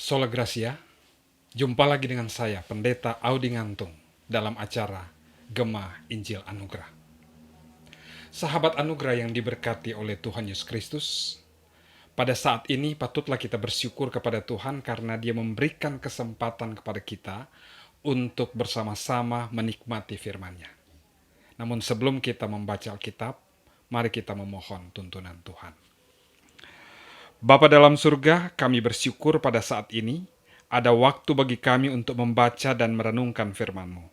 Sola Gracia, jumpa lagi dengan saya, Pendeta Audi Ngantung, dalam acara Gema Injil Anugerah. Sahabat anugerah yang diberkati oleh Tuhan Yesus Kristus, pada saat ini patutlah kita bersyukur kepada Tuhan karena Dia memberikan kesempatan kepada kita untuk bersama-sama menikmati firman-Nya. Namun sebelum kita membaca Alkitab, mari kita memohon tuntunan Tuhan. Bapa dalam surga, kami bersyukur pada saat ini ada waktu bagi kami untuk membaca dan merenungkan firman-Mu.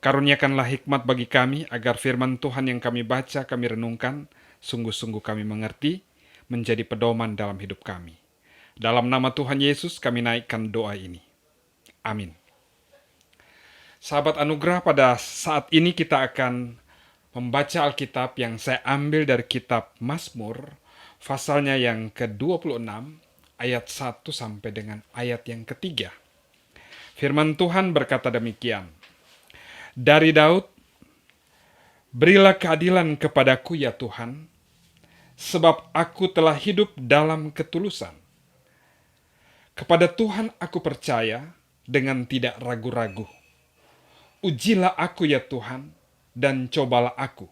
Karuniakanlah hikmat bagi kami agar firman Tuhan yang kami baca, kami renungkan, sungguh-sungguh kami mengerti, menjadi pedoman dalam hidup kami. Dalam nama Tuhan Yesus kami naikkan doa ini. Amin. Sahabat anugerah, pada saat ini kita akan membaca Alkitab yang saya ambil dari kitab Mazmur, pasalnya yang ke-26, ayat 1 sampai dengan ayat yang ketiga. Firman Tuhan berkata demikian, dari Daud, berilah keadilan kepadaku ya Tuhan, sebab aku telah hidup dalam ketulusan. Kepada Tuhan aku percaya dengan tidak ragu-ragu. Ujilah aku ya Tuhan, dan cobalah aku.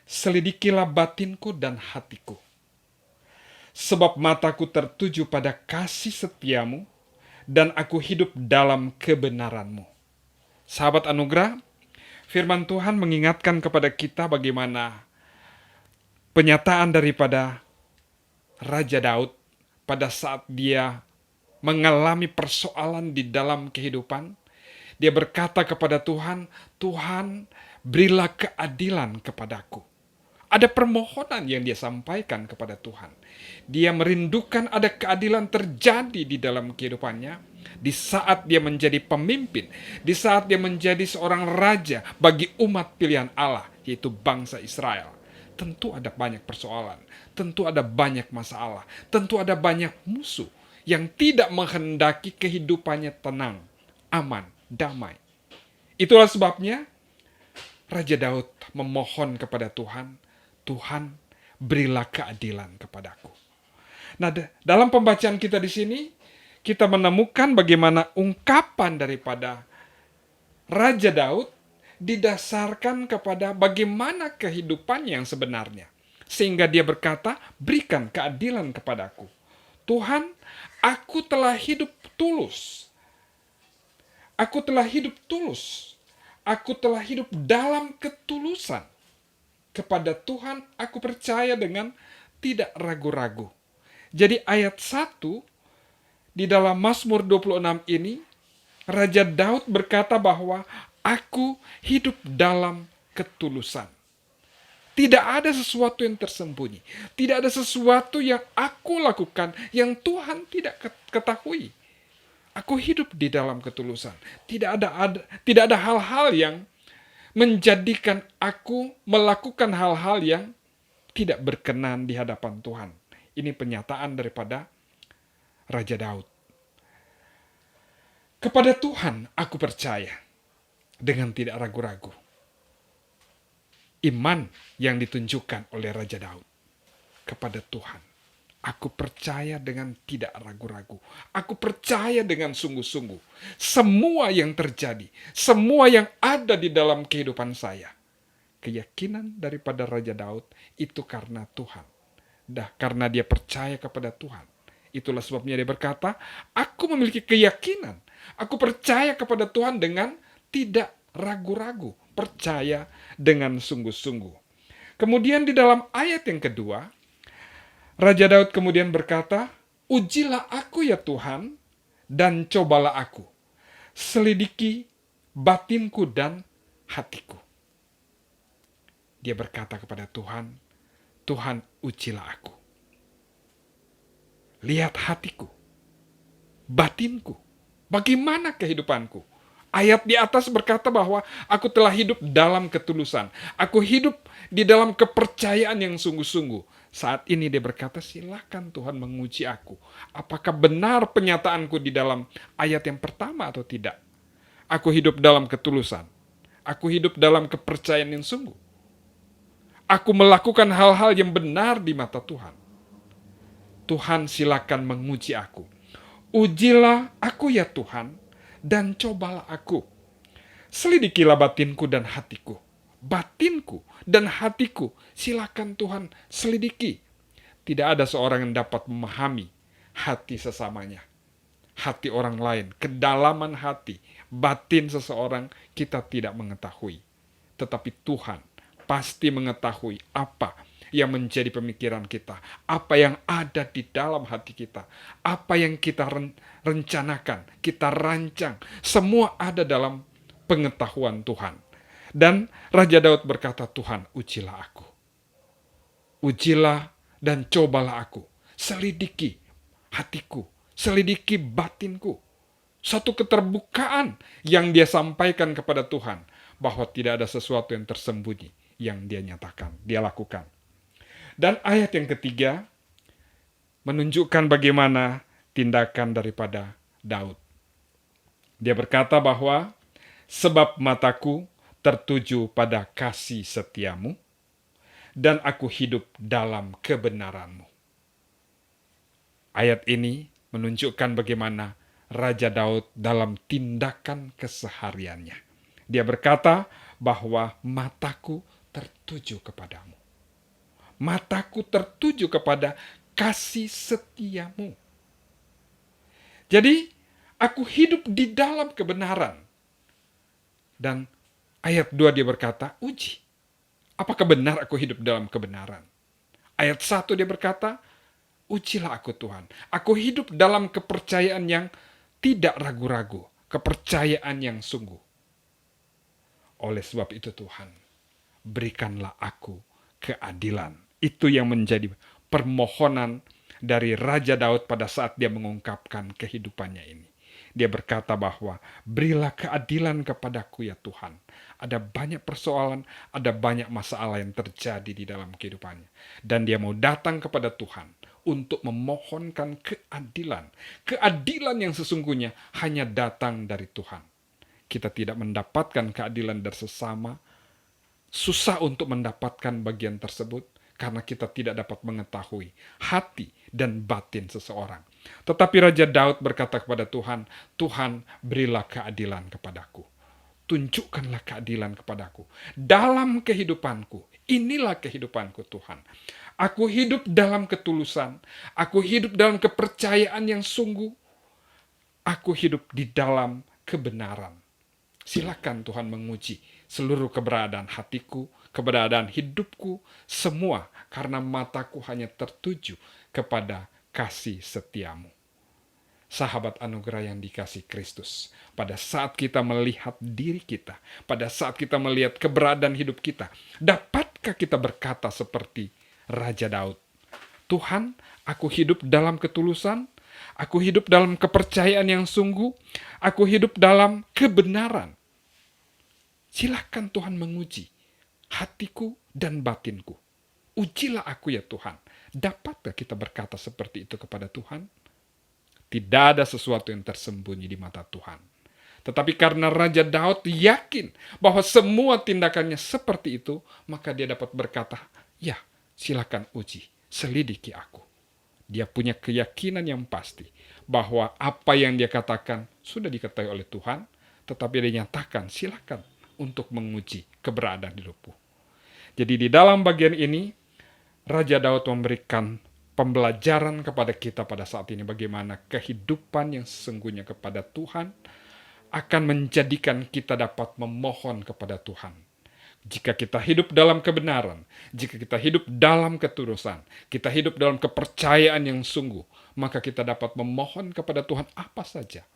Selidikilah batinku dan hatiku. Sebab mataku tertuju pada kasih setiamu, dan aku hidup dalam kebenaranmu. Sahabat anugerah, firman Tuhan mengingatkan kepada kita bagaimana penyataan daripada Raja Daud pada saat dia mengalami persoalan di dalam kehidupan. Dia berkata kepada Tuhan, Tuhan berilah keadilan kepadaku. Ada permohonan yang dia sampaikan kepada Tuhan. Dia merindukan ada keadilan terjadi di dalam kehidupannya. Di saat dia menjadi pemimpin. Di saat dia menjadi seorang raja bagi umat pilihan Allah, yaitu bangsa Israel. Tentu ada banyak persoalan. Tentu ada banyak masalah. Tentu ada banyak musuh yang tidak menghendaki kehidupannya tenang, aman, damai. Itulah sebabnya Raja Daud memohon kepada Tuhan, Tuhan berilah keadilan kepadaku. Nah, dalam pembacaan kita di sini, kita menemukan bagaimana ungkapan daripada Raja Daud didasarkan kepada bagaimana kehidupan yang sebenarnya. Sehingga dia berkata, berikan keadilan kepadaku. Tuhan, aku telah hidup tulus. Aku telah hidup tulus. Aku telah hidup dalam ketulusan. Kepada Tuhan aku percaya dengan tidak ragu-ragu. Jadi ayat 1 di dalam Mazmur 26 ini, Raja Daud berkata bahwa aku hidup dalam ketulusan. Tidak ada sesuatu yang tersembunyi. Tidak ada sesuatu yang aku lakukan yang Tuhan tidak ketahui. Aku hidup di dalam ketulusan. Tidak ada hal-hal yang menjadikan aku melakukan hal-hal yang tidak berkenan di hadapan Tuhan. Ini pernyataan daripada Raja Daud. Kepada Tuhan aku percaya dengan tidak ragu-ragu. Iman yang ditunjukkan oleh Raja Daud kepada Tuhan. Aku percaya dengan tidak ragu-ragu. Aku percaya dengan sungguh-sungguh. Semua yang terjadi, semua yang ada di dalam kehidupan saya. Keyakinan daripada Raja Daud itu karena Tuhan. Karena dia percaya kepada Tuhan. Itulah sebabnya dia berkata, aku memiliki keyakinan. Aku percaya kepada Tuhan dengan tidak ragu-ragu. Percaya dengan sungguh-sungguh. Kemudian di dalam ayat yang kedua, Raja Daud kemudian berkata, ujilah aku ya Tuhan, dan cobalah aku. Selidiki batinku dan hatiku. Dia berkata kepada Tuhan, Tuhan ujilah aku. Lihat hatiku, batinku, bagaimana kehidupanku. Ayat di atas berkata bahwa aku telah hidup dalam ketulusan. Aku hidup di dalam kepercayaan yang sungguh-sungguh. Saat ini dia berkata, silakan Tuhan menguji aku. Apakah benar penyataanku di dalam ayat yang pertama atau tidak? Aku hidup dalam ketulusan. Aku hidup dalam kepercayaan yang sungguh. Aku melakukan hal-hal yang benar di mata Tuhan. Tuhan silakan menguji aku. Ujilah aku ya Tuhan, dan cobalah aku. Selidikilah batinku dan hatiku. Batinku dan hatiku, silakan Tuhan selidiki. Tidak ada seorang yang dapat memahami hati sesamanya. Hati orang lain, kedalaman hati, batin seseorang kita tidak mengetahui. Tetapi Tuhan pasti mengetahui apa yang menjadi pemikiran kita, apa yang ada di dalam hati kita, apa yang kita rencanakan, kita rancang, semua ada dalam pengetahuan Tuhan. Dan Raja Daud berkata, Tuhan, ujilah aku. Ujilah dan cobalah aku. Selidiki hatiku, selidiki batinku. Satu keterbukaan yang dia sampaikan kepada Tuhan, bahwa tidak ada sesuatu yang tersembunyi yang dia nyatakan, dia lakukan. Dan ayat yang ketiga menunjukkan bagaimana tindakan daripada Daud. Dia berkata bahwa sebab mataku tertuju pada kasih setiamu, dan aku hidup dalam kebenaranmu. Ayat ini menunjukkan bagaimana Raja Daud dalam tindakan kesehariannya. Dia berkata bahwa mataku tertuju kepadamu. Mataku tertuju kepada kasih setiamu. Jadi, aku hidup di dalam kebenaran. Dan ayat 2 dia berkata, uji. Apakah benar aku hidup dalam kebenaran? Ayat 1 dia berkata, ujilah aku Tuhan. Aku hidup dalam kepercayaan yang tidak ragu-ragu. Kepercayaan yang sungguh. Oleh sebab itu Tuhan, berikanlah aku keadilan. Itu yang menjadi permohonan dari Raja Daud pada saat dia mengungkapkan kehidupannya ini. Dia berkata bahwa berilah keadilan kepadaku ya Tuhan. Ada banyak persoalan, ada banyak masalah yang terjadi di dalam kehidupannya. Dan dia mau datang kepada Tuhan untuk memohonkan keadilan. Keadilan yang sesungguhnya hanya datang dari Tuhan. Kita tidak mendapatkan keadilan dari sesama, susah untuk mendapatkan bagian tersebut karena kita tidak dapat mengetahui hati dan batin seseorang. Tetapi Raja Daud berkata kepada Tuhan, Tuhan berilah keadilan kepadaku. Tunjukkanlah keadilan kepadaku. Dalam kehidupanku, inilah kehidupanku Tuhan. Aku hidup dalam ketulusan, aku hidup dalam kepercayaan yang sungguh, aku hidup di dalam kebenaran. Silakan Tuhan menguji seluruh keberadaan hatiku, keberadaan hidupku, semua karena mataku hanya tertuju kepada kasih setiamu. Sahabat anugerah yang dikasih Kristus, pada saat kita melihat diri kita, pada saat kita melihat keberadaan hidup kita, dapatkah kita berkata seperti Raja Daud, Tuhan, aku hidup dalam ketulusan, aku hidup dalam kepercayaan yang sungguh, aku hidup dalam kebenaran. Silakan Tuhan menguji hatiku dan batinku. Ujilah aku ya Tuhan. Dapatkah kita berkata seperti itu kepada Tuhan? Tidak ada sesuatu yang tersembunyi di mata Tuhan. Tetapi karena Raja Daud yakin bahwa semua tindakannya seperti itu, maka dia dapat berkata, ya silakan uji, selidiki aku. Dia punya keyakinan yang pasti bahwa apa yang dia katakan sudah diketahui oleh Tuhan, tetapi dia nyatakan silakan untuk menguji keberadaan hidupku. Jadi di dalam bagian ini, Raja Daud memberikan pembelajaran kepada kita pada saat ini bagaimana kehidupan yang sesungguhnya kepada Tuhan akan menjadikan kita dapat memohon kepada Tuhan. Jika kita hidup dalam kebenaran, jika kita hidup dalam ketulusan, kita hidup dalam kepercayaan yang sungguh, maka kita dapat memohon kepada Tuhan apa saja.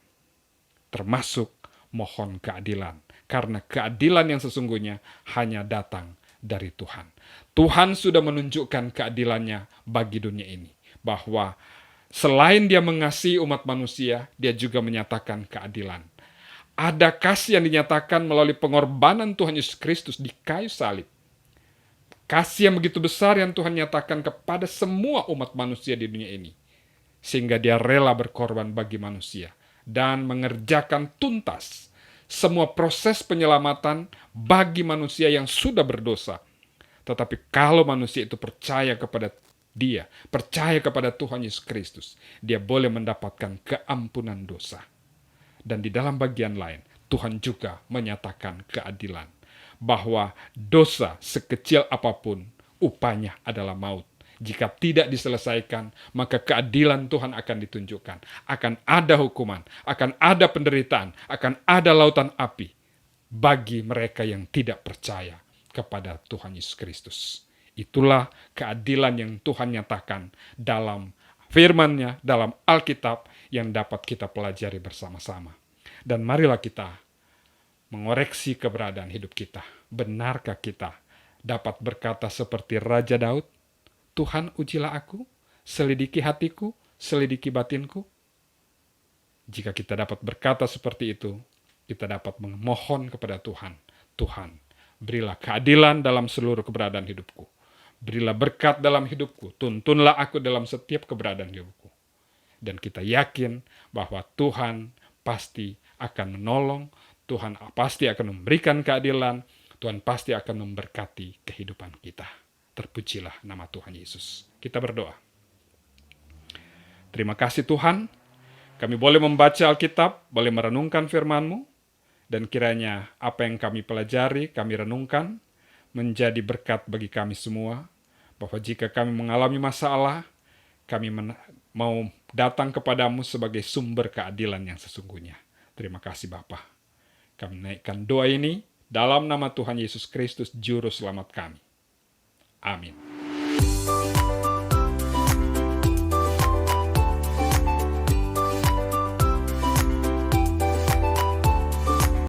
Termasuk mohon keadilan. Karena keadilan yang sesungguhnya hanya datang dari Tuhan. Tuhan sudah menunjukkan keadilannya bagi dunia ini. Bahwa selain dia mengasihi umat manusia, dia juga menyatakan keadilan. Ada kasih yang dinyatakan melalui pengorbanan Tuhan Yesus Kristus di kayu salib. Kasih yang begitu besar yang Tuhan nyatakan kepada semua umat manusia di dunia ini. Sehingga dia rela berkorban bagi manusia. Dan mengerjakan tuntas semua proses penyelamatan bagi manusia yang sudah berdosa. Tetapi kalau manusia itu percaya kepada dia percaya kepada Tuhan Yesus Kristus, dia boleh mendapatkan keampunan dosa. Dan di dalam bagian lain, Tuhan juga menyatakan keadilan, bahwa dosa sekecil apapun, upahnya adalah maut. Jika tidak diselesaikan, maka keadilan Tuhan akan ditunjukkan. Akan ada hukuman, akan ada penderitaan, akan ada lautan api bagi mereka yang tidak percaya kepada Tuhan Yesus Kristus. Itulah keadilan yang Tuhan nyatakan dalam firman-Nya, dalam Alkitab yang dapat kita pelajari bersama-sama. Dan marilah kita mengoreksi keberadaan hidup kita. Benarkah kita dapat berkata seperti Raja Daud, Tuhan ujilah aku, selidiki hatiku, selidiki batinku. Jika kita dapat berkata seperti itu, kita dapat memohon kepada Tuhan, Tuhan, berilah keadilan dalam seluruh keberadaan hidupku. Berilah berkat dalam hidupku, tuntunlah aku dalam setiap keberadaan hidupku. Dan kita yakin bahwa Tuhan pasti akan menolong, Tuhan pasti akan memberikan keadilan, Tuhan pasti akan memberkati kehidupan kita. Terpujilah nama Tuhan Yesus. Kita berdoa. Terima kasih Tuhan, kami boleh membaca Alkitab, boleh merenungkan firman-Mu, dan kiranya apa yang kami pelajari, kami renungkan, menjadi berkat bagi kami semua, bahwa jika kami mengalami masalah, kami mau datang kepadamu sebagai sumber keadilan yang sesungguhnya. Terima kasih Bapa. Kami naikkan doa ini dalam nama Tuhan Yesus Kristus, Juru Selamat kami. Amin.